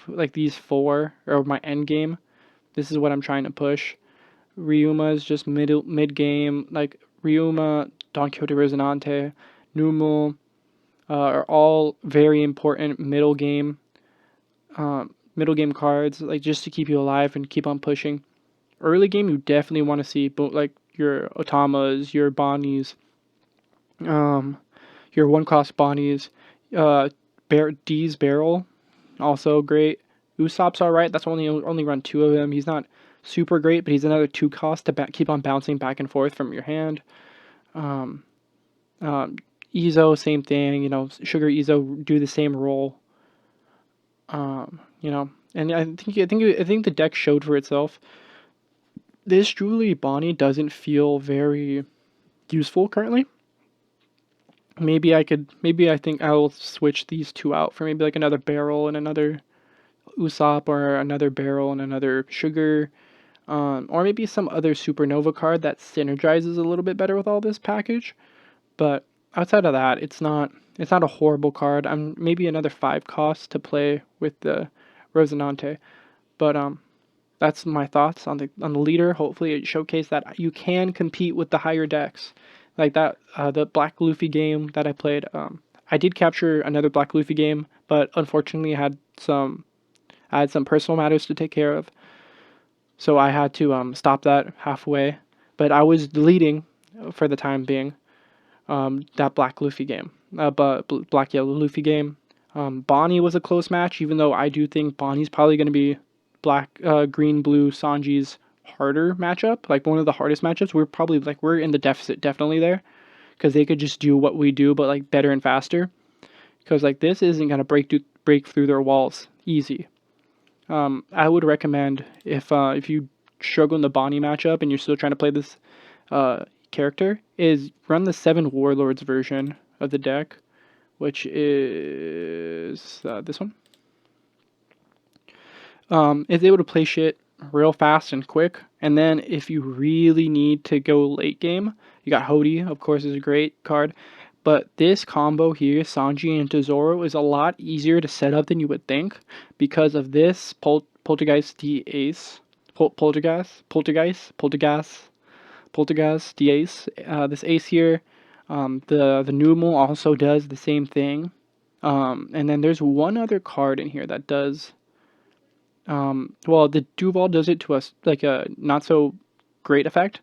like these 4 are my end game. This is what I'm trying to push. Ryuma is just mid game. Like Ryuma, Don Quixote Resonante, Numel are all very important middle game cards. Like just to keep you alive and keep on pushing. Early game you definitely want to see like your Otamas, your Bonnies. Your 1-cost Bonnies, D's Barrel, also great. Usopp's alright. That's only run 2 of him. He's not super great, but he's another 2-cost to keep on bouncing back and forth from your hand. Izo, same thing. You know, Sugar Izo do the same role. You know, and I think the deck showed for itself. This Julie Bonnie doesn't feel very useful currently. Maybe I think I'll switch these 2 out for maybe like another Barrel and another Usopp, or another Barrel and another Sugar, or maybe some other Supernova card that synergizes a little bit better with all this package. But outside of that, it's not a horrible card. Maybe another 5-cost to play with the Rosinante. But that's my thoughts on the leader. Hopefully it showcased that you can compete with the higher decks. Like that, the Black Luffy game that I played, I did capture another Black Luffy game, but unfortunately I had some personal matters to take care of, so I had to stop that halfway. But I was leading for the time being that Black Luffy game, but Black Yellow Luffy game. Bonnie was a close match, even though I do think Bonnie's probably going to be Green Blue Sanji's harder matchup, like one of the hardest matchups. We're in the deficit definitely there because they could just do what we do, but like better and faster. Because like this isn't gonna break through their walls easy. I would recommend if you struggle in the Bonnie matchup and you're still trying to play this character, is run the 7 Warlords version of the deck, which is this one. Is able to play shit real fast and quick. And then if you really need to go late game, you got Hody, of course, is a great card. But this combo here, Sanji into Zoro, is a lot easier to set up than you would think because of this Poltergeist D Ace. Poltergeist D Ace. This Ace here, the Numal also does the same thing. And then there's one other card in here that does. Well, the Duval does it to us like a not so great effect.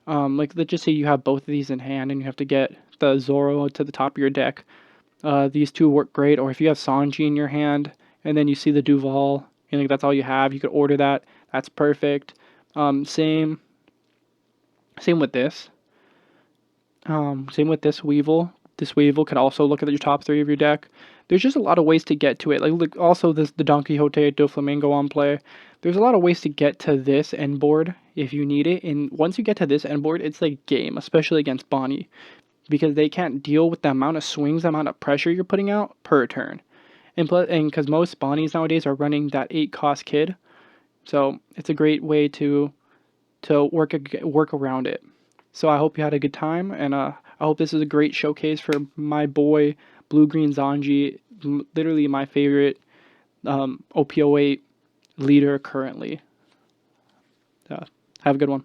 Like let's just say you have both of these in hand and you have to get the Zoro to the top of your deck. These two work great. Or if you have Sanji in your hand and then you see the Duval and like that's all you have, you could order that. That's perfect. Same with this. Same with this Weevil. This Weevil can also look at your top 3 of your deck. There's just a lot of ways to get to it. Like look, also the Don Quixote Doflamingo on play. There's a lot of ways to get to this end board if you need it. And once you get to this end board, it's like game, especially against Bonnie, because they can't deal with the amount of swings, the amount of pressure you're putting out per turn. And because most Bonnies nowadays are running that 8 cost kid, so it's a great way to work around it. So I hope you had a good time, and I hope this is a great showcase for my boy Blue Green Zanji, literally my favorite OPO8 leader currently. Have a good one.